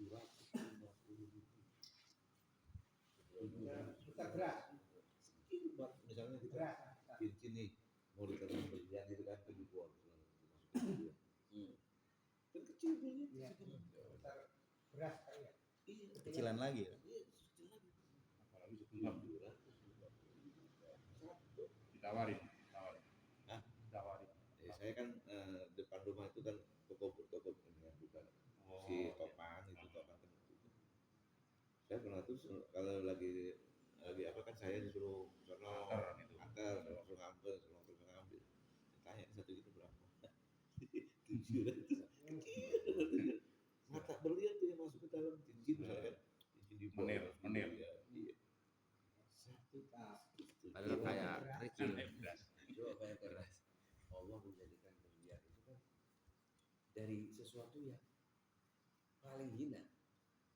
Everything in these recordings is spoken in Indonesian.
750.000. Kita beras. Misalnya kita cincin nih mau ditanam berlian itu kan 7 pot dimasukin kan kecil belinya beras kayak Kecilan lagi ya. Apalagi 700. Ditawarin. Saya kan depan rumah itu kan toko bukan si Topan itu Topan kan itu. Saya pernah tuh kalau lagi apa kan saya disuruh sono antar langsung ambil tanya satu itu berapa 700 mata berlian tuh yang masuk ke dalam cincin misalkan cincin di menir Padahal kayak kerikil. Coba bayangkan Allah menjadikan berlian itu kan dari sesuatu yang paling hina.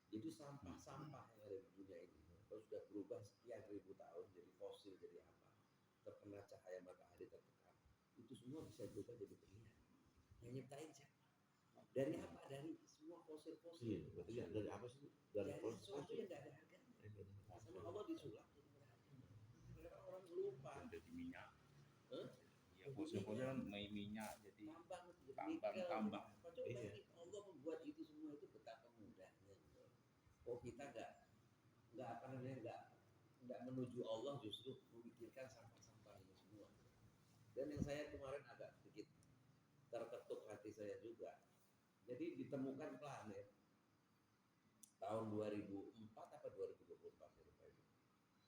Jadi sampah-sampah yang ada di dunia ini kalau sudah berubah sekian ribu tahun jadi fosil jadi apa terkena cahaya matahari tertekan itu semua bisa berubah jadi berlian. Yang nyiptain siapa? Dari apa? Dari semua fosil-fosil. Iya, dari apa sih? Dari sesuatu yang tidak ada harganya. Sama Allah disulap jadi berharga. Orang lupa. Jadi minyak. Ya fosil-fosil kan minyak jadi tambang. Allah membuat itu semua itu betapa mudahnya. Kok kita nggak menuju Allah justru memikirkan sampah-sampah ini semua. Dan yang saya kemarin agak sedikit terketuk hati saya juga. Jadi ditemukan planet tahun 2004 apa 2024 ya lupa itu.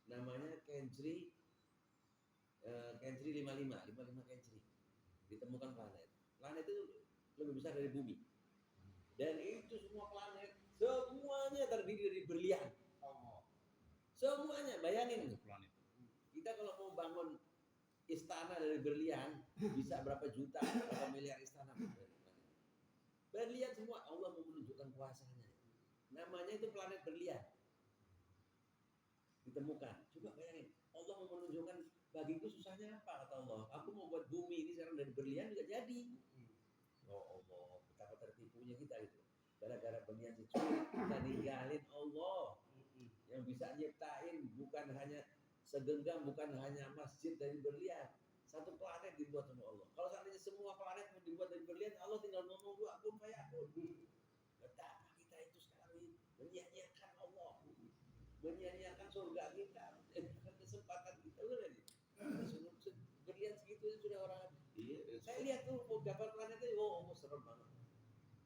Namanya Cancri 55 Cancri. Ditemukan planet. Planet itu lebih besar dari bumi. Dan itu semua planet semuanya terdiri dari berlian. Semuanya, bayangin. Kita kalau mau bangun istana dari berlian bisa berapa juta, berapa miliar istana. Berlian semua, Allah mau menunjukkan kuasanya. Namanya itu planet berlian. Ditemukan. Coba bayangin, Allah mau menunjukkan bagiku susahnya apa kata Allah. Aku mau buat bumi ini sekarang dari berlian juga jadi. Oh Allah, betapa tertipunya kita itu. Gara-gara berlian secuil kita ninggalin Allah yang bisa nyiptain bukan hanya segenggam, bukan hanya masjid dari berlian. Satu planet dibuat sama Allah. Kalau seandainya semua planet mau dibuat dari berlian, Allah tinggal ngomong dua kun fayakun. Betapa kita itu sekarang ini menyia-nyiakan Allah, menyia-nyiakan surga kita, kesempatan kita udah nih. Berlian segitu sudah orang. Saya lihat tuh gambar planetnya, oh serem banget.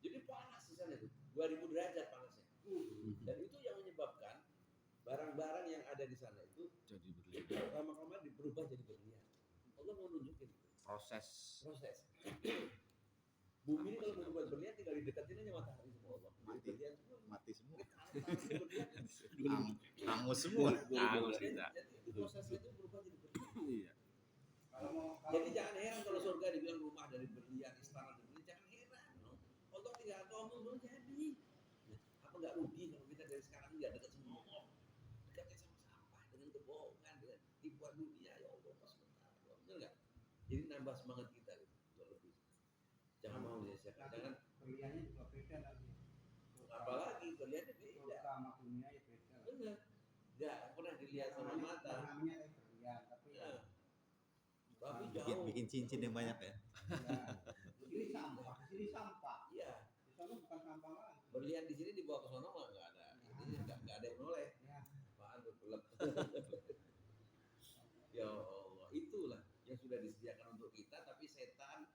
Jadi panas di sana itu, 2000 derajat panasnya. Dan itu yang menyebabkan barang-barang yang ada di sana itu Jadi berlian. lama-lama berubah jadi berlian. Allah mau nunjukin Proses. Bumi ini kalau mau buat berlian tinggal didekatin aja matahari sama Allah. Mati semua. Hangus semua. Hangus kita. Jadi prosesnya itu berubah jadi berlian. Iya. Jadi jangan heran kalau surga dibilang rumah dari berlian, istana dari berlian, jangan heran. Allah tinggal ngomong dulu jadi. Apa nggak rugi kalau kita dari sekarang nggak dekat sama Allah, dekatnya sama sampah dengan kebohongan, dengan tipuan dunia ya Allah sebentar. Benar nggak? Jadi nambah semangat kita gitu, lebih. Jangan mau menyelesaikan. Jangan. Berliannya juga beda lagi. Apalagi berliannya beda. Sama dunia ya beda. Benar. Nggak pernah dilihat sama mata. Namanya berlian, tapi Bikin cincin yang banyak ya. Ini sampah. Iya. Di sana bukan sampah lagi. Berlian di sini dibawa ke sana mah nggak ada. Ini nggak ada yang noleh. Apaan tuh gelap. Ya Allah, itulah yang sudah disediakan untuk kita, tapi setan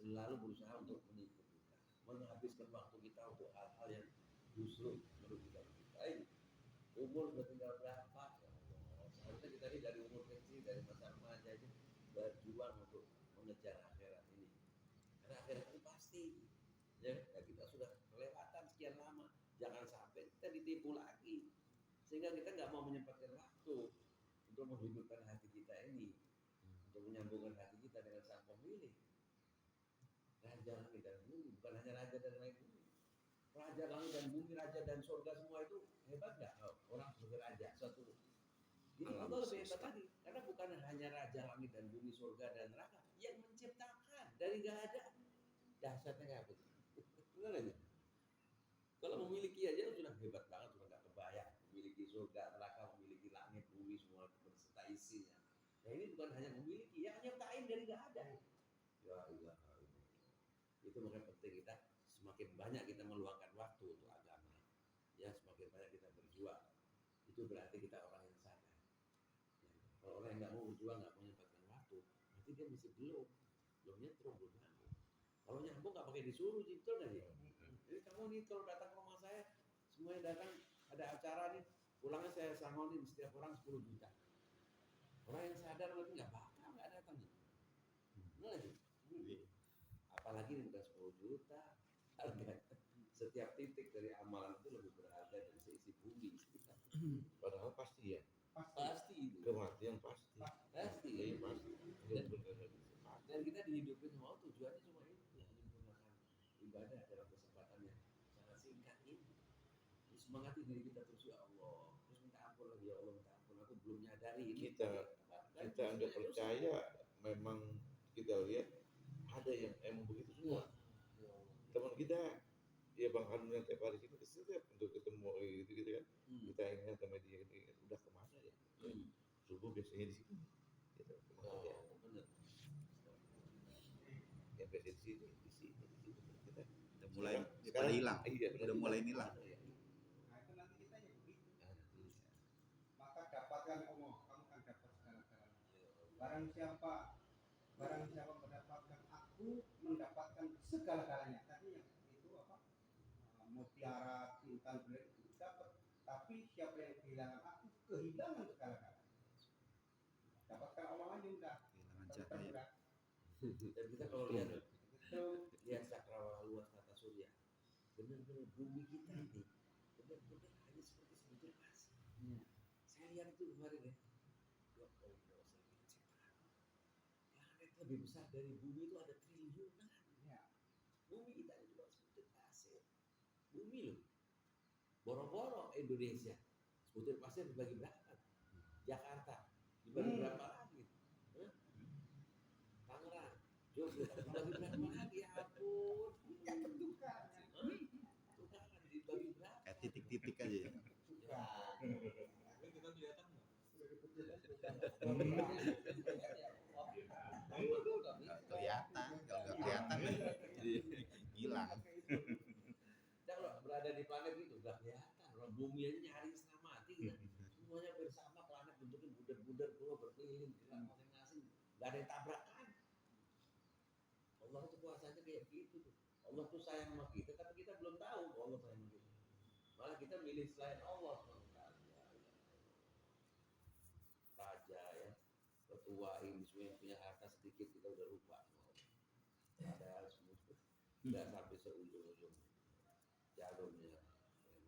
selalu berusaha untuk menipu kita, menghabiskan waktu kita untuk hal-hal yang justru merugikan kita. Umur sudah tinggal berapa? Ya Allah, seharusnya kita ini dari umur kecil, dari masa remaja itu berjuang untuk mengejar akhirat ini. Karena akhirat itu pasti. Ya, kita sudah kelewatan sekian lama. Jangan sampai kita ditipu lagi. Sehingga kita nggak mau menyempatkan waktu untuk menghidupkan hati kita ini, untuk menyambungkan hati kita dengan sang pemilik. Raja langit dan bumi, bukan hanya raja dan langit bumi. Raja langit dan bumi, raja dan surga semua itu hebat nggak? Orang sebagai raja suatu. Ini Allah lebih hebat lagi, karena bukan hanya raja langit dan bumi, surga dan neraka, yang menciptakan dari nggak ada. Dahsyatnya kayak apa? Benar aja. Kalau memiliki aja sudah isinya. Nah ini bukan hanya memiliki, yang nyiptain dari nggak ada. Ya Allah. Itu makanya penting kita semakin banyak kita meluangkan waktu untuk agama. Ya semakin banyak kita berjuang. Itu berarti kita orang yang sadar. Ya, kalau orang yang nggak mau berjuang, nggak mau menyempatkan waktu, nanti dia mesti belum nyetrum, belum nyambung. Kalau nyambung nggak pakai disuruh, nyetrum aja. Jadi kamu nih kalau datang ke rumah saya, semuanya datang, ada acara nih, pulangnya saya sangonin setiap orang 10 juta. Orang yang sadar berarti nggak bakal nggak datang. Benar lagi. Apalagi ini bukan 10 juta. Setiap titik dari amalan itu lebih berharga dari seisi bumi. Padahal pasti ya. Pasti itu. Kematian pasti. Pasti. Iya pasti. Dan kita dihidupin sama Allah tujuannya cuma itu, menggunakan ibadah dalam kesempatan yang sangat singkat ini. Semangati diri kita terus ya Allah. Terus minta ampun lagi ya Allah, minta ampun aku belum nyadari ini. Kita anda percaya memang kita lihat ada yang emang begitu semua. Teman kita ya Bang Hanun yang tiap hari sini setiap untuk ketemu gitu kan. Kita ingat sama dia ini udah kemana ya? Subuh biasanya di sini. Gitu, kemana ya? Benar. Yang biasa di sini. Kita Udah mulai sekarang hilang. Iya, Udah mulai hilang. Nah itu nanti kita ya begitu. Maka dapatkan Allah, kamu kan dapat segala-galanya. Barang siapa mendapatkan aku, mendapatkan segala-galanya. Tadi yang itu apa? Mutiara, bintang, bulan itu dapat. Tapi siapa yang kehilangan aku, kehilangan segala-galanya. Dapatkan Allah aja udah. Kehilangan cahaya. Dan kita kalau lihat cakrawala luas tata surya, benar-benar bumi kita ini benar-benar hanya seperti sebutir pasir. Saya lihat itu kemarin ya, ya Allah, saya bilang ciptaan. Planet lebih besar dari bumi itu ada triliunan. Bumi kita ini cuma sebutir pasir. Bumi loh. Boro-boro Indonesia, sebutir pasir dibagi berapa? Jakarta dibagi berapa lagi? Tangerang, Jogja dibagi berapa lagi? Ya ampun. Ya bertukar. Tukaran dibagi berapa? Kayak titik-titik aja ya. Ya. Kita kelihatan nggak? Nggak kelihatan, kalau nggak kelihatan hilang. Kita kalau berada di planet itu nggak kelihatan. Orang bumi aja nyari setengah mati kita. Semuanya bersama, planet bentuknya bundar-bundar semua berkeliling gerak masing-masing. Nggak ada yang tabrakan. Allah itu kuasanya kayak gitu tuh. Allah tuh sayang sama kita, tapi kita belum tahu bahwa Allah sayang sama kita. Malah kita milih selain Allah. Raja ya, ketua ini semua yang punya harta sedikit kita udah lupa. Padahal semua nggak sampai seujung-ujung jalurnya.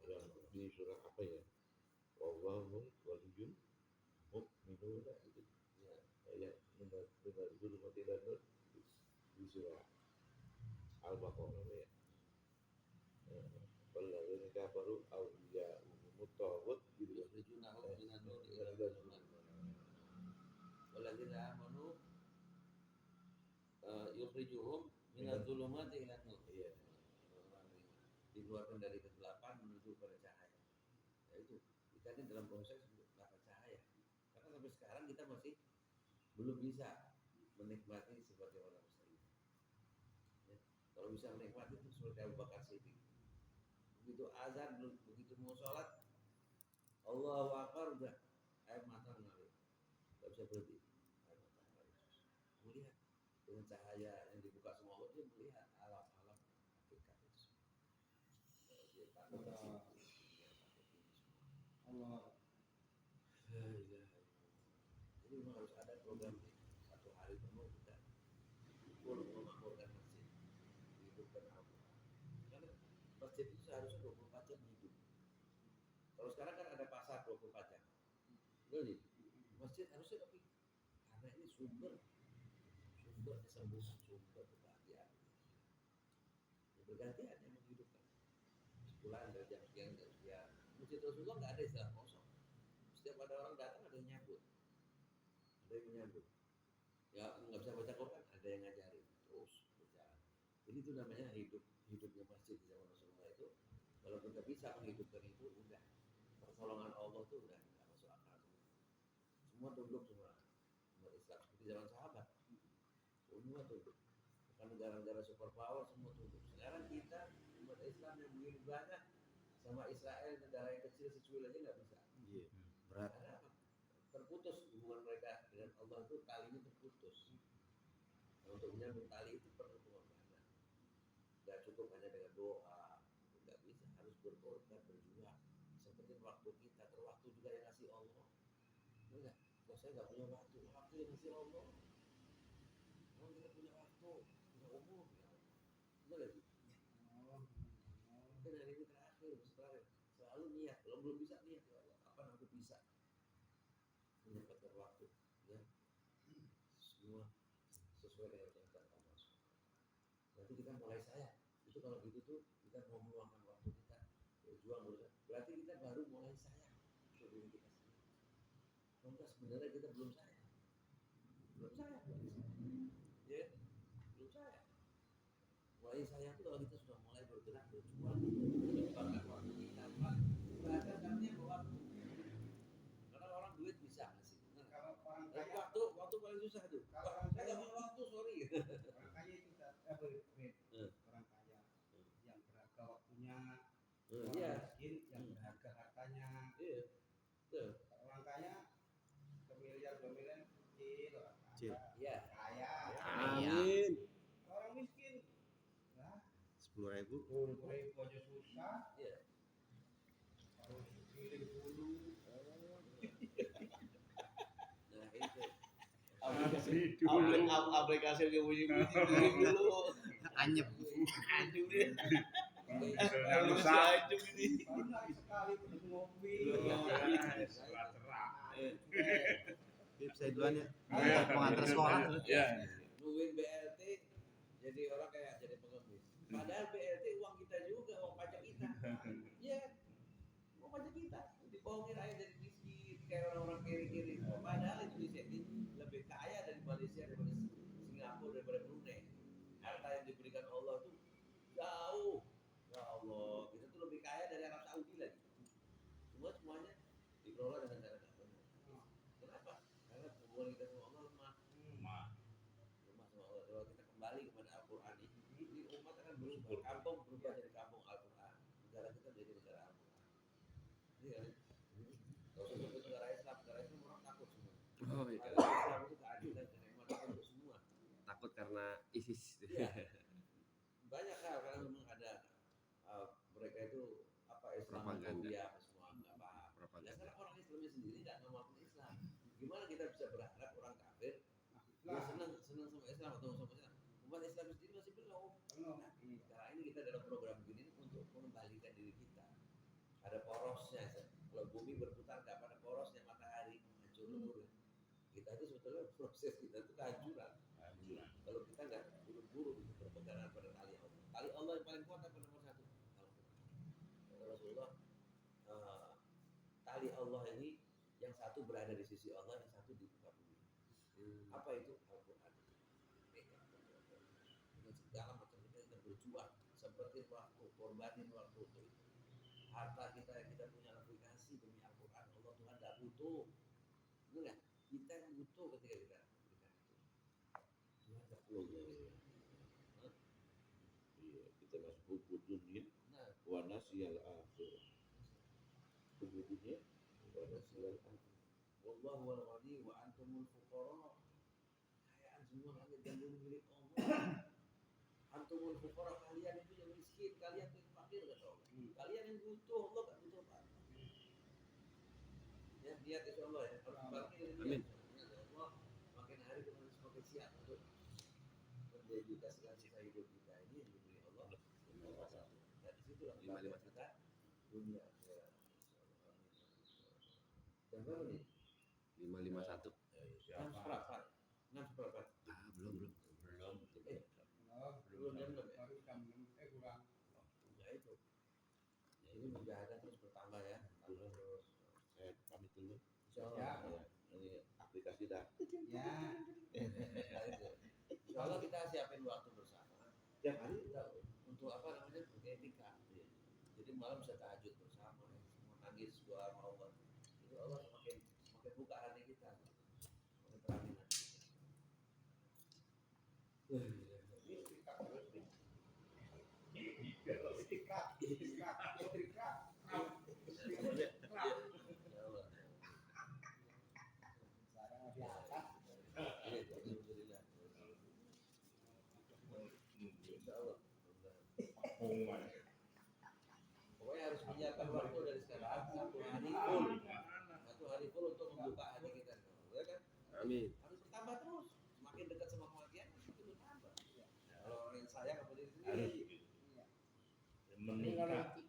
yang di surah apa ya? Wallahu waliyul mu'minun itu. Ya. Ayat benar dulu tidak di surah Al-Baqarah ya. Walladzina kafaru awliya'uhumut taghut gitu ya. Yukhrijunahum minan nur ila dhulumat. Walladzina amanu yukhrijuhum minadh dhulumati ila nur. Iya. Dikeluarkan dari kegelapan menuju pada cahaya. Ya itu, kita ini dalam proses dapat cahaya. Karena sampai sekarang kita masih belum bisa menikmati sebagai orang muslim. Ya, kalau bisa menikmati itu seperti Abu Bakar Siddiq. Begitu azan, begitu mau sholat, Allahu Akbar udah air mata mengalir, nggak bisa berhenti. Air mata mengalir. Melihat dengan cahaya yang dibuka semua Allah, dia melihat alam-alam hakikat itu. Dia takut Allah. Jadi memang harus ada program satu hari penuh kita full memakmurkan masjid, hidupkan Al-Quran. Karena masjid itu seharusnya 24 jam hidup. Kalau sekarang kan ada pasar 24 jam. Betul nih? Masjid harusnya tapi karena ini sumber kesembuhan, sumber kebahagiaan. Ya, bergantian yang menghidupkan. Sebulan dari jam sekian jam sekian. Masjid Rasulullah nggak ada istilah kosong. Setiap ada orang datang ada yang nyambut, ada yang menyambut. Ya nggak bisa baca Quran, ada yang ngajarin terus berjalan. Jadi itu namanya hidupnya masjid di zaman Rasulullah itu. Kalau kita bisa menghidupkan itu, udah pertolongan Allah tuh udah nggak masuk akal. semua tunduk semua umat Islam seperti zaman sahabat, semua tunduk. Bukan negara-negara superpower semua tunduk. Sekarang kita umat Islam yang begini banyak sama Israel, negara yang kecil secuil aja nggak bisa. Iya. Berat. Karena apa? Terputus hubungan mereka dengan Allah itu, talinya terputus. Nah, untuk menyambung tali itu perlu pengorbanan. Nggak cukup hanya dengan doa, nggak bisa, harus berkorban, berjuang. Seperti waktu kita, terwaktu juga yang ngasih Allah. Enggak, kalau saya nggak punya waktu yang ngasih Allah. Kalau kita punya waktu, punya umur, ya. Benar nggak sih? Kan hari ini terakhir, selalu niat. Kalau belum bisa niat, ya Allah, kapan aku bisa mendapatkan waktu, ya semua sesuai dengan kehendak Allah. Nanti kita mulai sayang. Itu kalau gitu tuh kita mau meluangkan waktu kita berjuang dulu. Berarti kita baru mulai sayang untuk diri kita sendiri. Kalau sebenarnya kita belum sayang, ya, belum sayang. Mulai sayang itu kalau kita sudah mulai bergerak berjuang, menyumbangkan waktu kita. Bahkan artinya waktu. Karena orang duit bisa ngasih. Kalau orang Tapi kaya, waktu paling susah tuh. Kalau Wah, orang saya kaya- nggak punya waktu, sorry. orang kaya itu orang kaya yang berharga waktunya, orang Iya, miskin yang berharga hartanya. iya, betul. Orang kaya semiliar 2 miliar kecil, orang Kecil. kaya. Iya. Kaya. Amin. Orang miskin, nah 10.000. 10.000 aja susah. Iya. Harus giling dulu. Nah, itu. Aplikasi yang bunyi-bunyi dulu. Anyep. Anjing dia. Sudah Masih anjing ini. Baru naik sekali udah ngopi. Setelah cerah. Bib, saya duluan ya. Mau nganter sekolah. Ya. Nungguin BLT jadi orang kayak jadi pengemis. Padahal BLT uang kita juga, uang pajak kita. Iya, uang pajak kita. Dibohongin aja jadi miskin kayak orang-orang kiri-kiri. Padahal Indonesia ini lebih kaya dari Malaysia, daripada Singapura, daripada Brunei. Harta yang diberikan Allah tuh jauh. Ya Allah, kita tuh lebih kaya dari Arab Saudi lagi. Semuanya dikelola dengan cara nggak benar. Kenapa? Karena hubungan kita sama Allah lemah. Lemah sama Allah. Kalau kita kembali kepada Al-Quran ini umat akan berubah. Kampung berubah jadi kampung Al-Quran. Negara kita menjadi negara Al-Quran. Iya kan? Kalau sebut negara Islam orang takut semua. Oh iya. Karena Islam itu keadilan, kenikmatan untuk semua. Takut karena ISIS. Iya. Banyak hal karena memang ada mereka itu apa Islamofobia apa semua nggak paham. Ya Propaganda. karena orang Islamnya sendiri nggak ngamalkan Islam. Gimana kita bisa berharap orang kafir dia Nah, senang sama Islam atau sama Islam? Umat Islam sendiri masih belum. belum. Sekarang ini kita dalam program begini untuk mengembalikan diri kita. Ada porosnya. Kalau bumi berputar nggak pada porosnya matahari hancur lebur. Kita itu sebetulnya proses kita itu kehancuran. Kalau kita nggak buru-buru berpegangan pada tali Allah. Tali Allah yang paling kuat apa nomor satu? Kata Rasulullah, tali Allah ini yang satu berada di sisi Allah, yang satu di muka bumi. Apa itu? Al-Quran. Pegang dengan segala macam kita berjuang seperti waktu korbanin waktu itu. Harta kita yang kita punya aplikasi demi Al-Quran, Allah Tuhan nggak butuh. Benar nggak? Kita yang butuh ketika kita berikan itu. Tuhan nggak butuh. Iya, kita masuk buku dunia, Nah, wa nasiyal akhirah. Buku dunia, wa nasiyal akhirah. wallahu wal ghani wa antumul fuqara. Kekayaan semua langit dan bumi milik Allah. Antumul fuqara, kalian itu yang miskin, kalian itu yang fakir kata Allah. Kalian yang butuh, Allah enggak butuh apa-apa. Ya, niat insyaallah ya. Harus bangkit dari Amin. niat. Allah makin hari kita semakin siap untuk mendedikasikan sisa hidup kita ini yang diberi Allah. Dan disitulah kebahagiaan kita dunia akhirat. Insyaallah. Dan berapa nih? 551. Enam seperempat. Ah, belum. Belum jam 6 ya? Baru jam 6, kurang. Ya itu. Ya, ini mudah-mudahan terus bertambah ya. Tambah terus. Saya pamit dulu. Insyaallah. Ya. Ini aplikasi dah. Ya, Insyaallah kita siapin waktu bersama. Tiap hari Kita untuk apa namanya? Beretika. Jadi malam bisa tahajud bersama, semua nangis doa sama Allah. Itu Allah semakin buka hati kita. keterangan. Pokoknya harus menyiapkan waktu dari sekarang satu hari full untuk membuka hati kita, ya kan? Amin. Harus bertambah terus, semakin dekat sama kematian semakin bertambah. Kalau orang yang sayang kepada diri Harus sendiri, meningkat